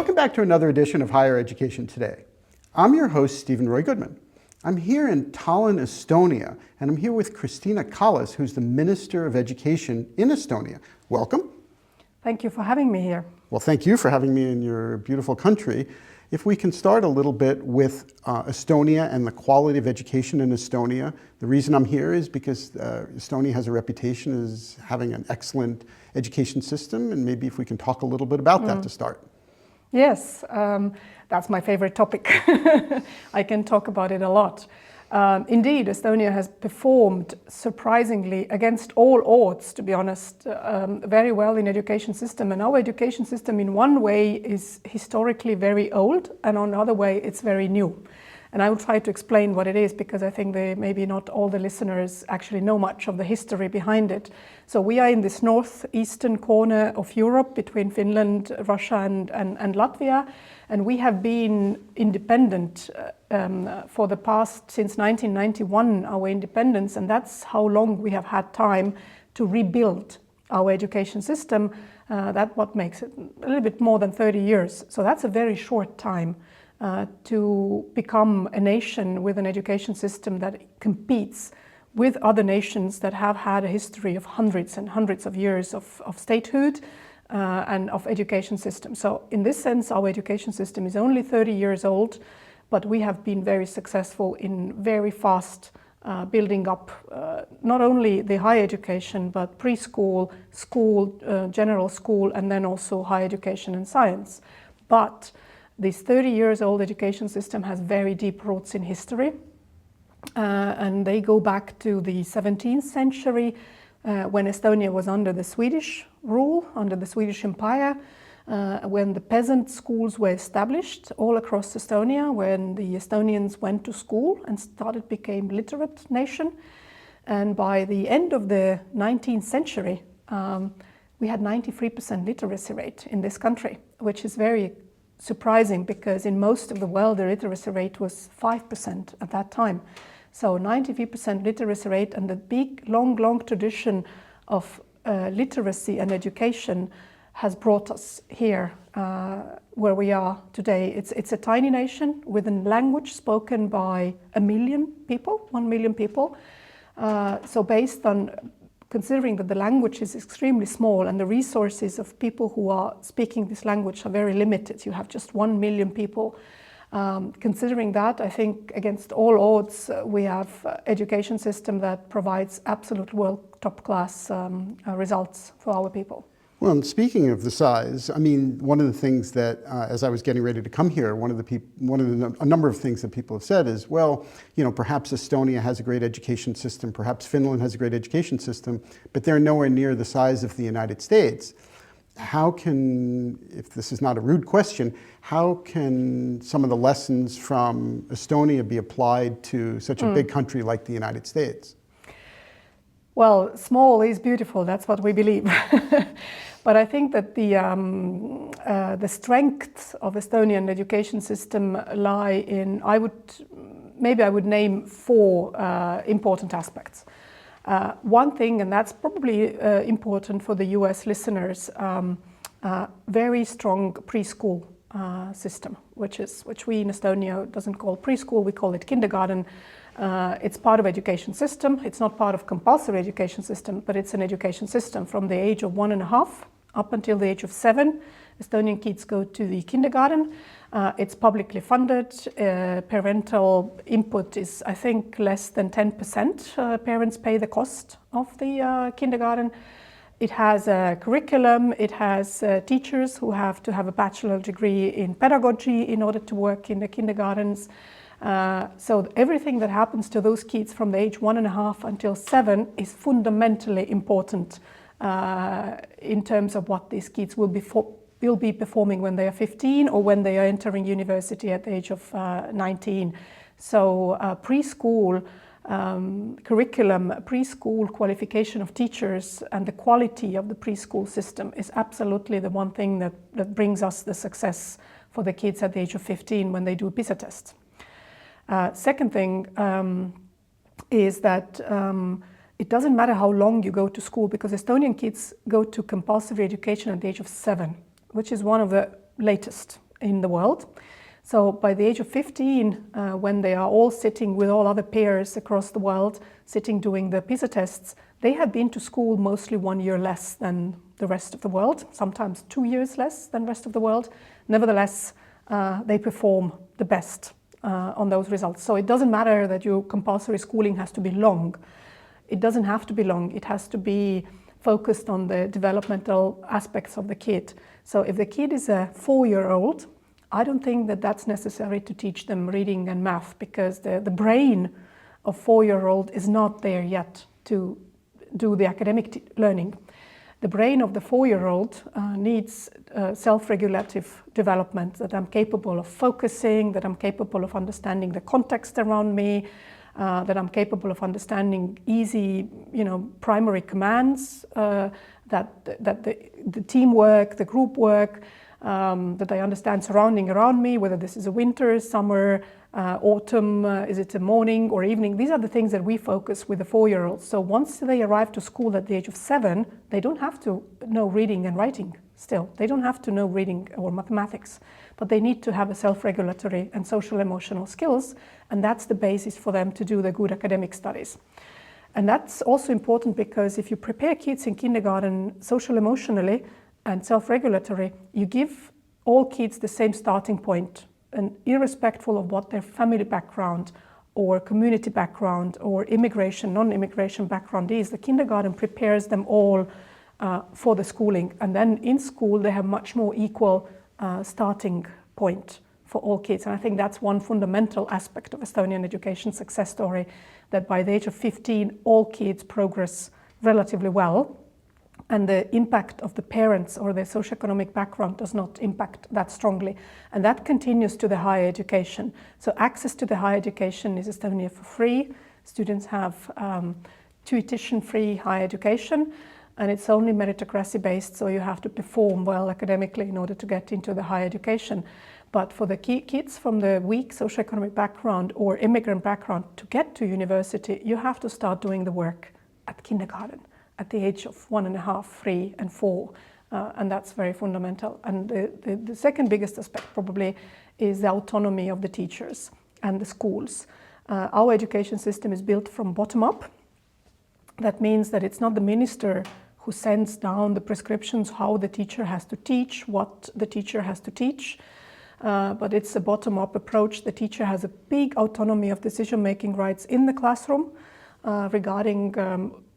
Welcome back to another edition of Higher Education Today. I'm your host, Steven Roy Goodman. I'm here in Tallinn, Estonia, and I'm here with Kristina Kallas, who's the Minister of Education in Estonia. Welcome. Thank you for having me here. Well, thank you for having me in your beautiful country. If we can start a little bit with Estonia and the quality of education in Estonia. The reason I'm here is because Estonia has a reputation as having an excellent education system, and maybe if we can talk a little bit about that to start. Yes, that's my favorite topic. I can talk about it a lot. Indeed, Estonia has performed surprisingly against all odds, to be honest, very well in education system. And our education system in one way is historically very old, and on another way it's very new. And I will try to explain what it is, because I think maybe not all the listeners actually know much of the history behind it. So we are in this northeastern corner of Europe between Finland, Russia and Latvia. And we have been independent for the past, since 1991, our independence. And that's how long we have had time to rebuild our education system. That's what makes it a little bit more than 30 years. So that's a very short time to become a nation with an education system that competes with other nations that have had a history of hundreds and hundreds of years of statehood and of education system. So in this sense, our education system is only 30 years old, but we have been very successful in very fast building up not only the higher education, but preschool, school, general school, and then also higher education and science. But this 30 years old education system has very deep roots in history, and they go back to the 17th century when Estonia was under the Swedish rule, under the Swedish Empire, when the peasant schools were established all across Estonia, when the Estonians went to school and became literate nation. And by the end of the 19th century, we had 93% literacy rate in this country, which is very surprising, because in most of the world the literacy rate was 5% at that time. So 93% literacy rate, and the big long tradition of literacy and education has brought us here where we are today. It's a tiny nation with a language spoken by 1 million people. So based on considering that the language is extremely small and the resources of people who are speaking this language are very limited, you have just 1 million people. Considering that, I think against all odds, we have education system that provides absolute world top class results for our people. Well, and speaking of the size, I mean, one of the things that, as I was getting ready to come here, a number of things that people have said is, well, you know, perhaps Estonia has a great education system, perhaps Finland has a great education system, but they're nowhere near the size of the United States. How can, if this is not a rude question, how can some of the lessons from Estonia be applied to such a big country like the United States? Well, small is beautiful, that's what we believe. But I think that the strength of Estonian education system lie in, I would name 4 important aspects. One thing, and that's probably important for the US listeners, very strong preschool system, which we in Estonia doesn't call preschool, we call it kindergarten. It's part of education system. It's not part of compulsory education system, but it's an education system from the age of 1.5 up until the age of 7. Estonian kids go to the kindergarten. It's publicly funded. Parental input is, I think, less than 10%. Parents pay the cost of the kindergarten. It has a curriculum. It has teachers who have to have a bachelor degree in pedagogy in order to work in the kindergartens. So everything that happens to those kids from the age 1.5 until 7 is fundamentally important in terms of what these kids will be performing when they are 15 or when they are entering university at the age of 19. So preschool curriculum, preschool qualification of teachers and the quality of the preschool system is absolutely the one thing that brings us the success for the kids at the age of 15 when they do PISA tests. Second thing is that it doesn't matter how long you go to school, because Estonian kids go to compulsory education at the age of 7, which is one of the latest in the world. So by the age of 15, when they are all sitting with all other peers across the world, sitting doing the PISA tests, they have been to school mostly 1 year less than the rest of the world, sometimes 2 years less than the rest of the world. Nevertheless, they perform the best on those results. So it doesn't matter that your compulsory schooling has to be long. It doesn't have to be long. It has to be focused on the developmental aspects of the kid. So if the kid is a 4-year-old, I don't think that that's necessary to teach them reading and math, because the brain of 4-year-old is not there yet to do the academic learning. The brain of the 4-year-old needs self-regulative development, that I'm capable of focusing, that I'm capable of understanding the context around me, that I'm capable of understanding easy, primary commands, that the teamwork, the group work, that I understand surrounding around me, whether this is a winter, summer, autumn, is it a morning or evening. These are the things that we focus with the 4-year-olds. So once they arrive to school at the age of 7, they don't have to know reading and writing still. They don't have to know reading or mathematics, but they need to have a self-regulatory and social emotional skills, and that's the basis for them to do the good academic studies. And that's also important, because if you prepare kids in kindergarten social emotionally and self-regulatory, you give all kids the same starting point, and irrespective of what their family background or community background or immigration, non-immigration background is, the kindergarten prepares them all for the schooling. And then in school, they have much more equal starting point for all kids. And I think that's one fundamental aspect of Estonian education success story, that by the age of 15, all kids progress relatively well. And the impact of the parents or their socioeconomic background does not impact that strongly. And that continues to the higher education. So access to the higher education is Estonia for free. Students have tuition-free higher education, and it's only meritocracy based, so you have to perform well academically in order to get into the higher education. But for the kids from the weak socioeconomic background or immigrant background to get to university, you have to start doing the work at kindergarten, at the age of 1.5, 3, and 4. And that's very fundamental. And the second biggest aspect probably is the autonomy of the teachers and the schools. Our education system is built from bottom up. That means that it's not the minister who sends down the prescriptions how the teacher has to teach, what the teacher has to teach, but it's a bottom-up approach. The teacher has a big autonomy of decision-making rights in the classroom regarding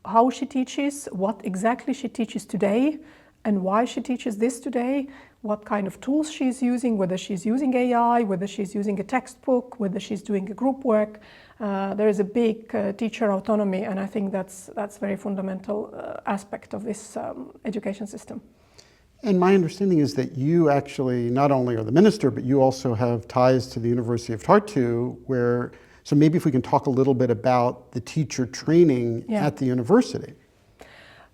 how she teaches, what exactly she teaches today, and why she teaches this today, what kind of tools she's using, whether she's using AI, whether she's using a textbook, whether she's doing a group work. There is a big teacher autonomy, and I think that's very fundamental aspect of this education system. And my understanding is that you actually not only are the minister, but you also have ties to the University of Tartu, where, so maybe if we can talk a little bit about the teacher training at the university.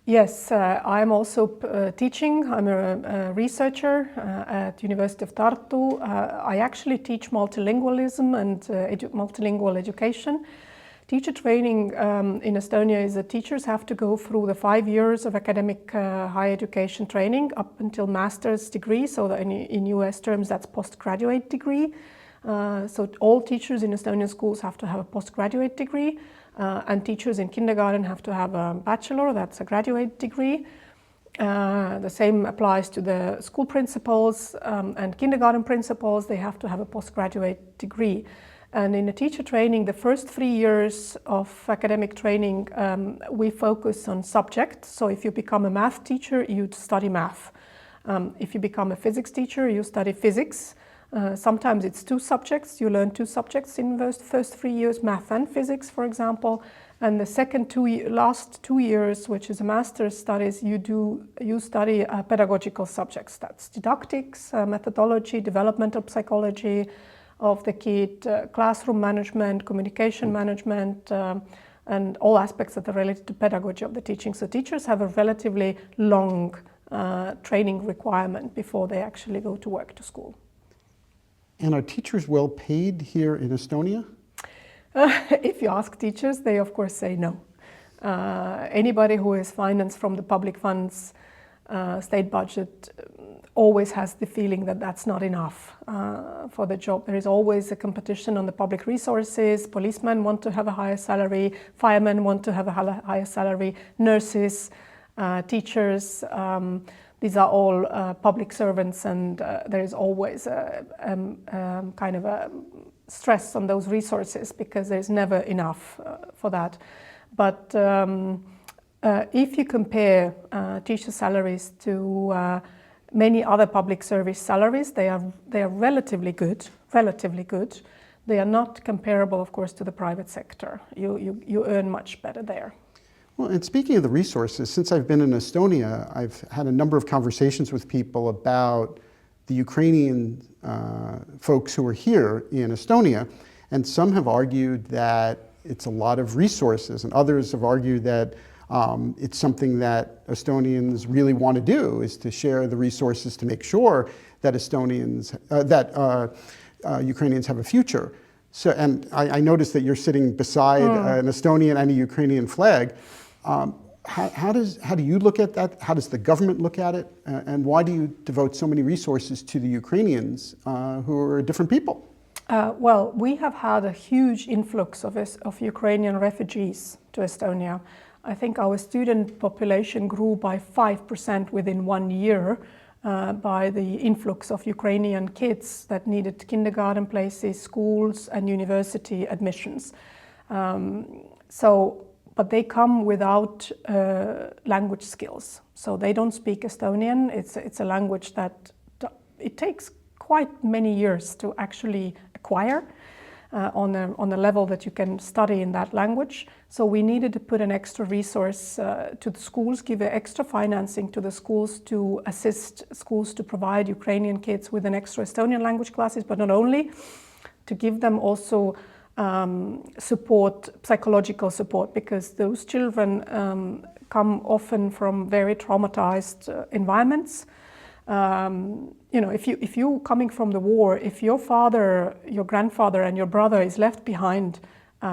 Yes, I'm also teaching. I'm a researcher at University of Tartu. I actually teach multilingualism and multilingual education. Teacher training in Estonia is that teachers have to go through the 5 years of academic higher education training up until master's degree. So that in US terms, that's postgraduate degree. So all teachers in Estonian schools have to have a postgraduate degree. And teachers in kindergarten have to have a bachelor, that's a graduate degree. The same applies to the school principals and kindergarten principals. They have to have a postgraduate degree. And in the teacher training, the first 3 years of academic training, we focus on subject. So if you become a math teacher, you study math. If you become a physics teacher, you study physics. Sometimes it's 2 subjects. You learn 2 subjects in the first 3 years, math and physics, for example. And the last 2 years, which is a master's studies, you study pedagogical subjects. That's didactics, methodology, developmental psychology of the kid, classroom management, communication management, and all aspects that are related to pedagogy of the teaching. So teachers have a relatively long training requirement before they actually go to work to school. And are teachers well paid here in Estonia? If you ask teachers, they of course say no. Anybody who is financed from the public funds state budget always has the feeling that that's not enough for the job. There is always a competition on the public resources. Policemen want to have a higher salary, firemen want to have a higher salary, nurses, teachers, these are all public servants, and there is always kind of a stress on those resources because there's never enough for that. But if you compare teacher salaries to many other public service salaries, they are relatively good. They are not comparable, of course, to the private sector. You earn much better there. Well, and speaking of the resources, since I've been in Estonia, I've had a number of conversations with people about the Ukrainian folks who are here in Estonia, and some have argued that it's a lot of resources, and others have argued that it's something that Estonians really want to do, is to share the resources to make sure that Ukrainians have a future. So, and I noticed that you're sitting beside an Estonian and a Ukrainian flag. How do you look at that? How does the government look at it? And why do you devote so many resources to the Ukrainians who are different people? Well, we have had a huge influx of Ukrainian refugees to Estonia. I think our student population grew by 5% within 1 year by the influx of Ukrainian kids that needed kindergarten places, schools, and university admissions. But they come without language skills. So they don't speak Estonian. It's a language that it takes quite many years to actually acquire on a level that you can study in that language. So we needed to put an extra resource to the schools, give extra financing to the schools to assist schools to provide Ukrainian kids with an extra Estonian language classes, but not only, to give them also support, psychological support, because those children come often from very traumatized environments. You know, if you coming from the war, if your father, your grandfather, and your brother is left behind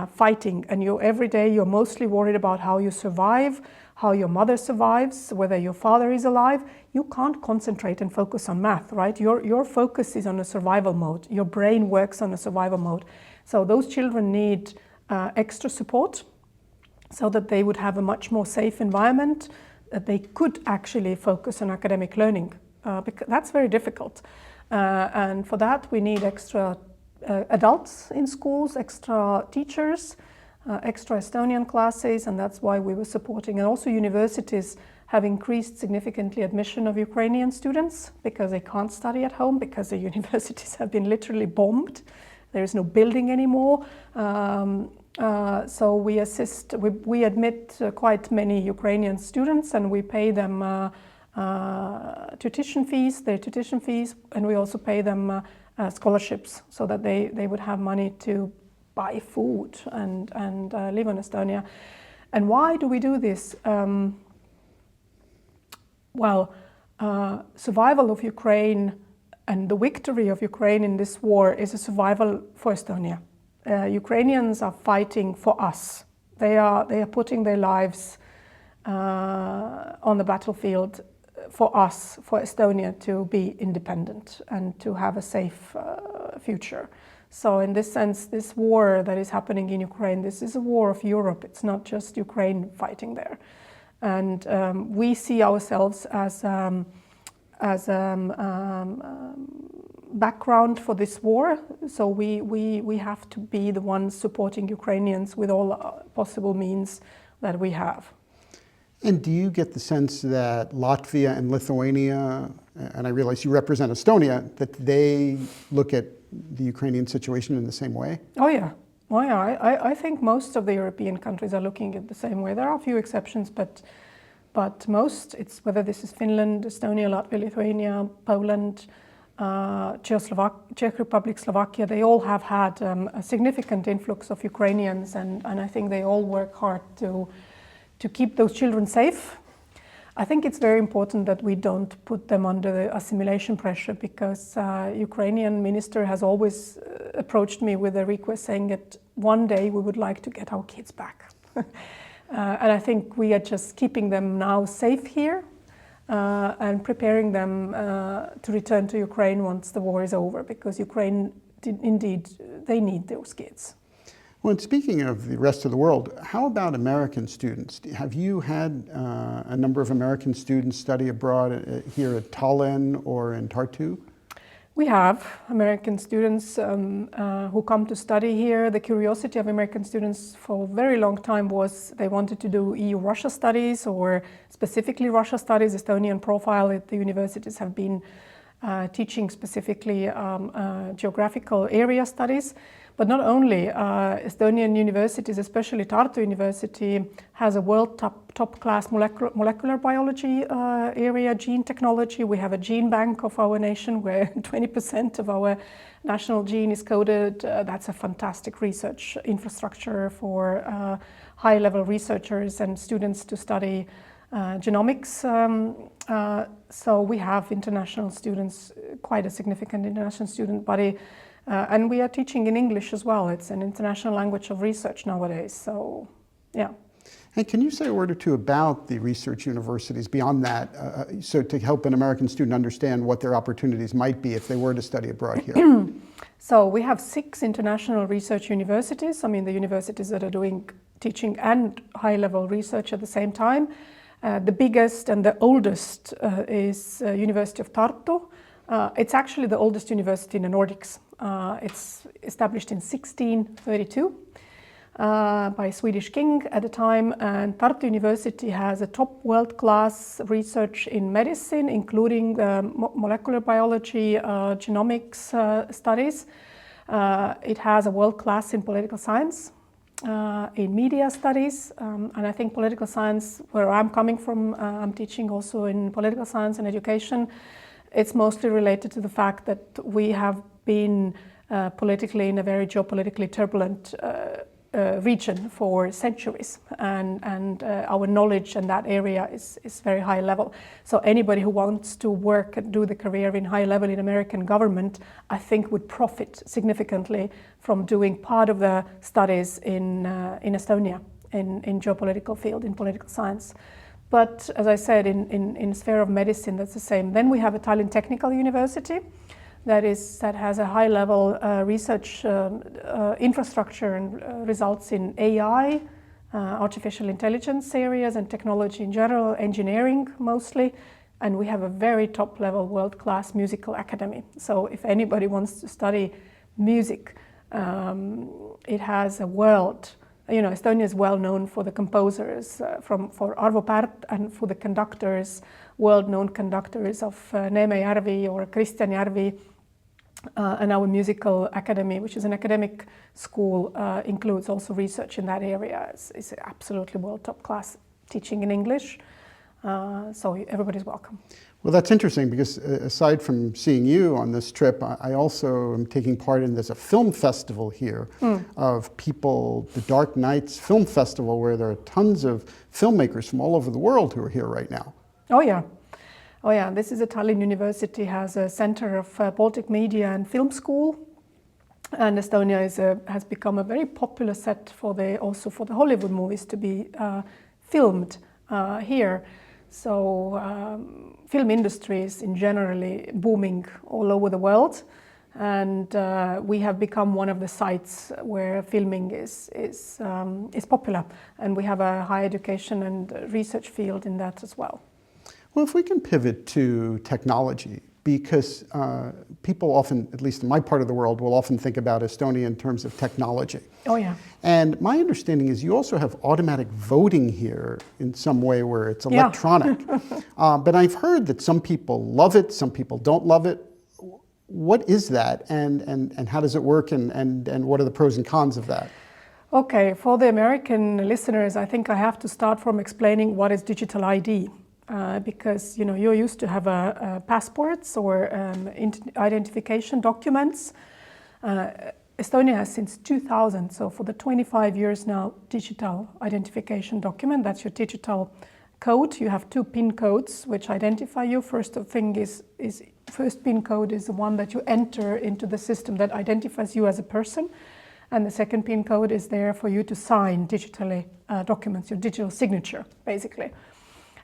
fighting, and every day you're mostly worried about how you survive, how your mother survives, whether your father is alive, you can't concentrate and focus on math, right? Your focus is on a survival mode. Your brain works on a survival mode. So those children need extra support so that they would have a much more safe environment, that they could actually focus on academic learning, because that's very difficult. And for that, we need extra adults in schools, extra teachers, extra Estonian classes, and that's why we were supporting. And also universities have increased significantly admission of Ukrainian students because they can't study at home because the universities have been literally bombed. There is no building anymore. So we assist, we admit quite many Ukrainian students, and we pay them their tuition fees, and we also pay them scholarships so that they would have money to buy food and live in Estonia. And why do we do this? Survival of Ukraine and the victory of Ukraine in this war is a survival for Estonia. Ukrainians are fighting for us. They are putting their lives on the battlefield for us, for Estonia to be independent and to have a safe future. So in this sense, this war that is happening in Ukraine, this is a war of Europe. It's not just Ukraine fighting there. And we see ourselves as background for this war. So we have to be the ones supporting Ukrainians with all possible means that we have. And do you get the sense that Latvia and Lithuania, and I realize you represent Estonia, that they look at the Ukrainian situation in the same way? Oh yeah. I think most of the European countries are looking at the same way. There are a few exceptions, but most, it's whether this is Finland, Estonia, Latvia, Lithuania, Poland, Czech Republic, Slovakia, they all have had a significant influx of Ukrainians, and I think they all work hard to keep those children safe. I think it's very important that we don't put them under the assimilation pressure, because Ukrainian minister has always approached me with a request saying that one day we would like to get our kids back. And I think we are just keeping them now safe here. and preparing them to return to Ukraine once the war is over, because Ukraine indeed, they need those kids. Well, and speaking of the rest of the world, how about American students? Have you had a number of American students study abroad here at Tallinn or in Tartu? We have American students who come to study here. The curiosity of American students for a very long time was they wanted to do EU-Russia studies, or specifically Russia studies. Estonian profile at the universities have been teaching specifically geographical area studies. But not only, Estonian universities, especially Tartu University, has a world top class molecular biology area, gene technology. We have a gene bank of our nation where 20% of our national gene is coded. That's a fantastic research infrastructure for high-level researchers and students to study genomics. So we have international students, quite a significant international student body. And we are teaching in English as well. It's an international language of research nowadays, so yeah. And can you say a word or two about the research universities beyond that, so to help an American student understand what their opportunities might be if they were to study abroad here? So we have 6 international research universities. I mean, the universities that are doing teaching and high-level research at the same time. The biggest and the oldest is University of Tartu. It's actually the oldest university in the Nordics. It's established in 1632 by a Swedish king at the time, and Tartu University has a top world-class research in medicine, including molecular biology, genomics studies. It has a world-class in political science, in media studies, and I think political science, where I'm coming from, I'm teaching also in political science and education. It's mostly related to the fact that we have been politically in a very geopolitically turbulent region for centuries, and our knowledge in that area is very high level. So anybody who wants to work and do the career in high level in American government, I think would profit significantly from doing part of the studies in Estonia, in geopolitical field, in political science. But as I said, in sphere of medicine, that's the same. Then we have a Tallinn Technical University that has a high-level research infrastructure and results in AI, artificial intelligence areas and technology in general, engineering mostly. And we have a very top-level world-class musical academy. So if anybody wants to study music, it has a world. You know, Estonia is well known for the composers, for Arvo Pärt, and for the conductors, world-known conductors of Neeme Järvi or Kristjan Järvi. And our musical academy, which is an academic school, includes also research in that area. It's absolutely world top class teaching in English. So everybody's welcome. Well, that's interesting because aside from seeing you on this trip, I also am taking part in, there's a film festival here of people, the Dark Nights Film Festival, where there are tons of filmmakers from all over the world who are here right now. Oh yeah. Oh yeah, this is a Tallinn University, has a center of Baltic media and film school. And Estonia has become a very popular set also for the Hollywood movies to be filmed here. So film industry is in generally booming all over the world, and we have become one of the sites where filming is popular, and we have a higher education and research field in that as well. Well, if we can pivot to technology, because people often, at least in my part of the world, will often think about Estonia in terms of technology. Oh yeah. And my understanding is you also have automatic voting here in some way where it's electronic. Yeah. But I've heard that some people love it, some people don't love it. What is that, and how does it work, and what are the pros and cons of that? Okay, for the American listeners, I think I have to start from explaining what is digital ID. Because you're used to have passports or identification documents. Estonia has since 2000, so for the 25 years now, digital identification document. That's your digital code. You have 2 PIN codes which identify you. First PIN code is the one that you enter into the system that identifies you as a person, and the second PIN code is there for you to sign digitally documents, your digital signature, basically.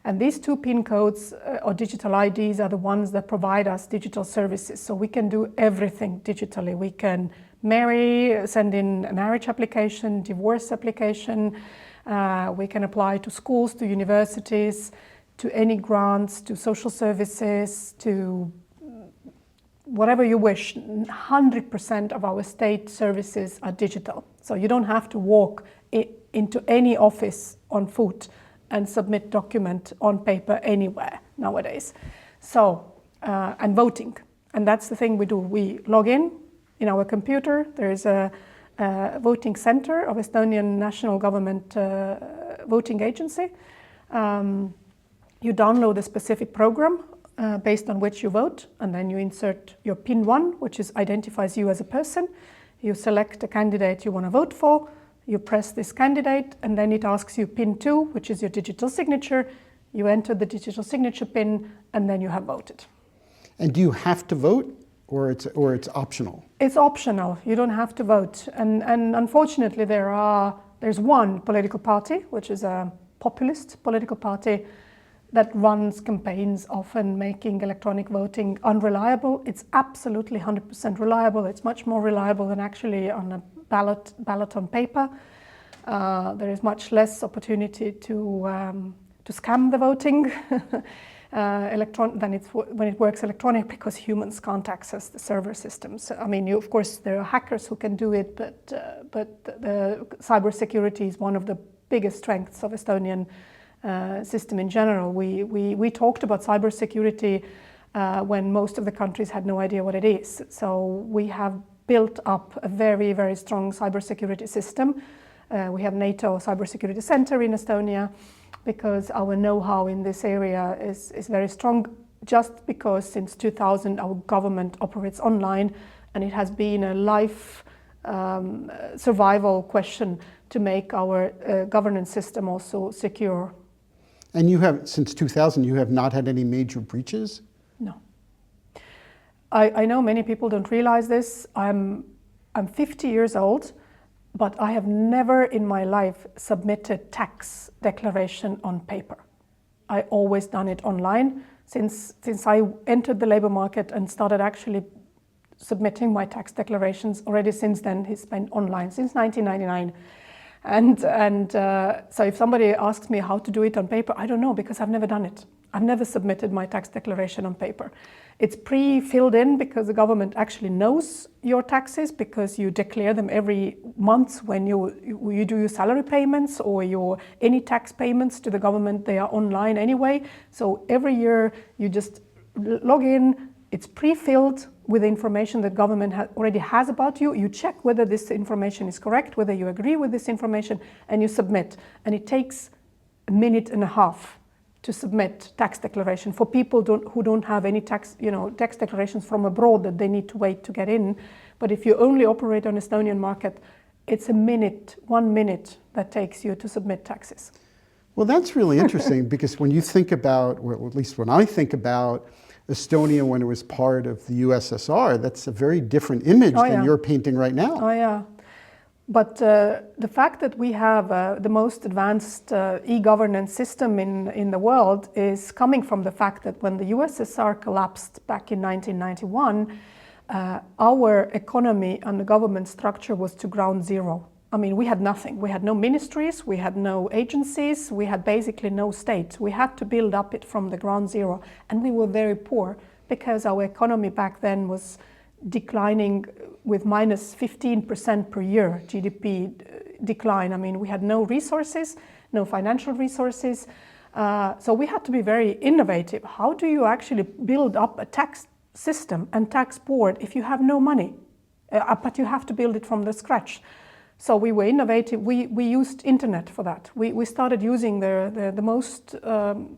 And these 2 PIN codes or digital IDs are the ones that provide us digital services. So we can do everything digitally. We can marry, send in a marriage application, divorce application. We can apply to schools, to universities, to any grants, to social services, to whatever you wish. 100% of our state services are digital. So you don't have to walk into any office on foot and submit document on paper anywhere nowadays. So, and voting. And that's the thing we do. We log in our computer. There is a voting center of Estonian national government voting agency. You download a specific program based on which you vote, and then you insert your PIN 1, which identifies you as a person. You select a candidate you want to vote for, you press this candidate, and then it asks you PIN 2, which is your digital signature. You enter the digital signature PIN, and then you have voted. And do you have to vote, or it's optional? It's optional. You don't have to vote. And unfortunately, there's one political party, which is a populist political party, that runs campaigns often making electronic voting unreliable. It's absolutely 100% reliable. It's much more reliable than actually on a ballot on paper. There is much less opportunity to scam the voting than when it works electronic, because humans can't access the server systems. I mean, of course, there are hackers who can do it, but the cybersecurity is one of the biggest strengths of Estonian system in general. We talked about cybersecurity when most of the countries had no idea what it is. So we have built up a very, very strong cybersecurity system. We have NATO Cybersecurity Center in Estonia, because our know-how in this area is very strong, just because since 2000 our government operates online, and it has been a life survival question to make our governance system also secure. And you have, since 2000, you have not had any major breaches? No. I know many people don't realize this. I'm 50 years old, but I have never in my life submitted tax declaration on paper. I always done it online. Since I entered the labor market and started actually submitting my tax declarations, already since then it's been online, since 1999. And so if somebody asks me how to do it on paper, I don't know, because I've never done it. I've never submitted my tax declaration on paper. It's pre-filled in because the government actually knows your taxes, because you declare them every month when you do your salary payments or any tax payments to the government. They are online anyway. So every year you just log in. It's pre-filled with the information that government already has about you. You check whether this information is correct, whether you agree with this information, and you submit. And it takes a minute and a half to submit tax declaration for people who don't have any tax declarations from abroad that they need to wait to get in. But if you only operate on Estonian market, it's 1 minute that takes you to submit taxes. Well, that's really interesting, because when you think about, or at least when I think about Estonia when it was part of the USSR, that's a very different image than you're painting right now. Oh, yeah. But the fact that we have the most advanced e-governance system in the world is coming from the fact that when the USSR collapsed back in 1991, our economy and the government structure was to ground zero. I mean, we had nothing. We had no ministries, we had no agencies, we had basically no state. We had to build up it from the ground zero. And we were very poor, because our economy back then was declining with minus 15% per year, GDP decline. I mean, we had no resources, no financial resources. So we had to be very innovative. How do you actually build up a tax system and tax board if you have no money? But you have to build it from the scratch. So we were innovative. We used internet for that. We started using the most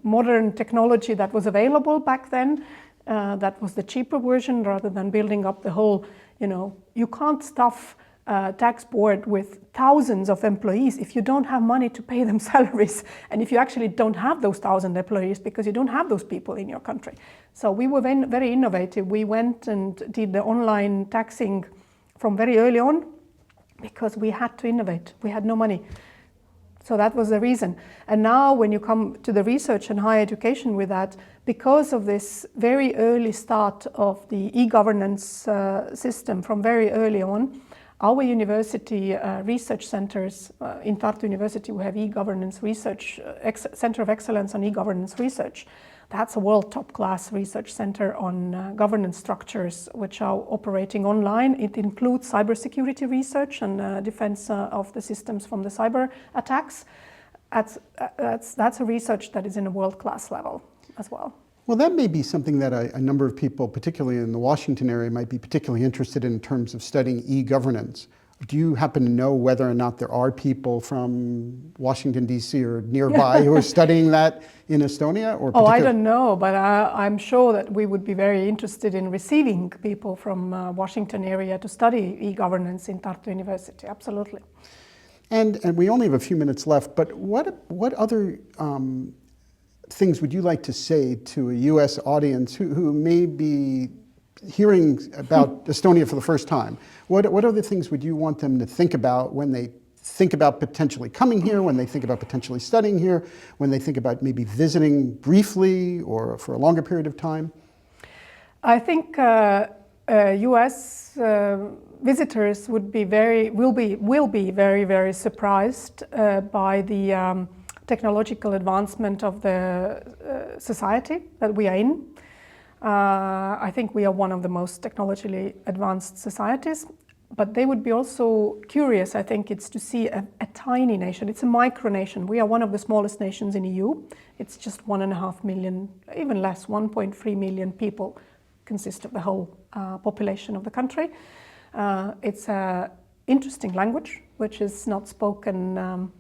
modern technology that was available back then. That was the cheaper version, rather than building up the whole, you can't stuff a tax board with thousands of employees if you don't have money to pay them salaries, and if you actually don't have those 1,000 employees because you don't have those people in your country. So we were very innovative. We went and did the online taxing from very early on, because we had to innovate. We had no money. So that was the reason. And now when you come to the research and higher education with that, because of this very early start of the e-governance system from very early on, our university research centers, in Tartu University we have e-governance research, Center of Excellence on e-governance research. That's a world top class research center on governance structures which are operating online. It includes cybersecurity research and defense of the systems from the cyber attacks. That's a research that is in a world class level as well. Well, that may be something that a number of people, particularly in the Washington area, might be particularly interested in terms of studying e-governance. Do you happen to know whether or not there are people from Washington, D.C. or nearby who are studying that in Estonia? Or I don't know, but I'm sure that we would be very interested in receiving people from Washington area to study e-governance in Tartu University, absolutely. And we only have a few minutes left, but what other things would you like to say to a U.S. audience who may be hearing about Estonia for the first time? What other things would you want them to think about when they think about potentially coming here, when they think about potentially studying here, when they think about maybe visiting briefly or for a longer period of time? I think U.S. visitors will be very, very surprised by the technological advancement of the society that we are in. I think we are one of the most technologically advanced societies, but they would be also curious, I think, it's to see a tiny nation. It's a micronation. We are one of the smallest nations in EU. It's just 1.5 million, even less, 1.3 million people consist of the whole population of the country. It's an interesting language, which is not spoken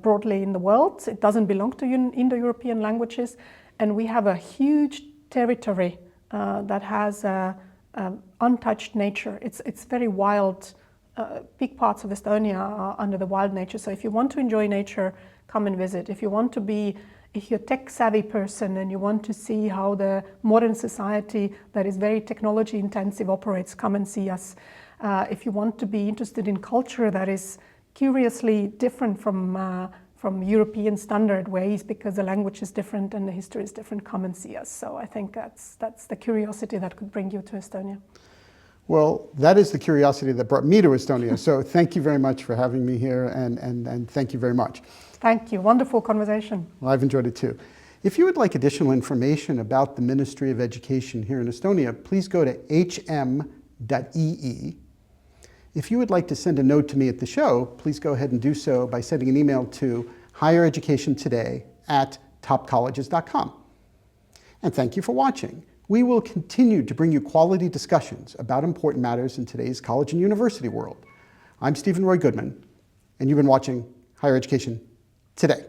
broadly in the world. It doesn't belong to Indo-European languages, and we have a huge territory that has untouched nature. It's very wild. Big parts of Estonia are under the wild nature. So if you want to enjoy nature, come and visit. If you're a tech-savvy person and you want to see how the modern society that is very technology-intensive operates, come and see us. If you want to be interested in culture that is curiously different from European standard ways because the language is different and the history is different, come and see us. So I think that's the curiosity that could bring you to Estonia. Well, that is the curiosity that brought me to Estonia. So thank you very much for having me here, and thank you very much. Thank you. Wonderful conversation. Well, I've enjoyed it too. If you would like additional information about the Ministry of Education here in Estonia, please go to hm.ee. If you would like to send a note to me at the show, please go ahead and do so by sending an email to highereducationtoday@topcolleges.com. And thank you for watching. We will continue to bring you quality discussions about important matters in today's college and university world. I'm Steven Roy Goodman, and you've been watching Higher Education Today.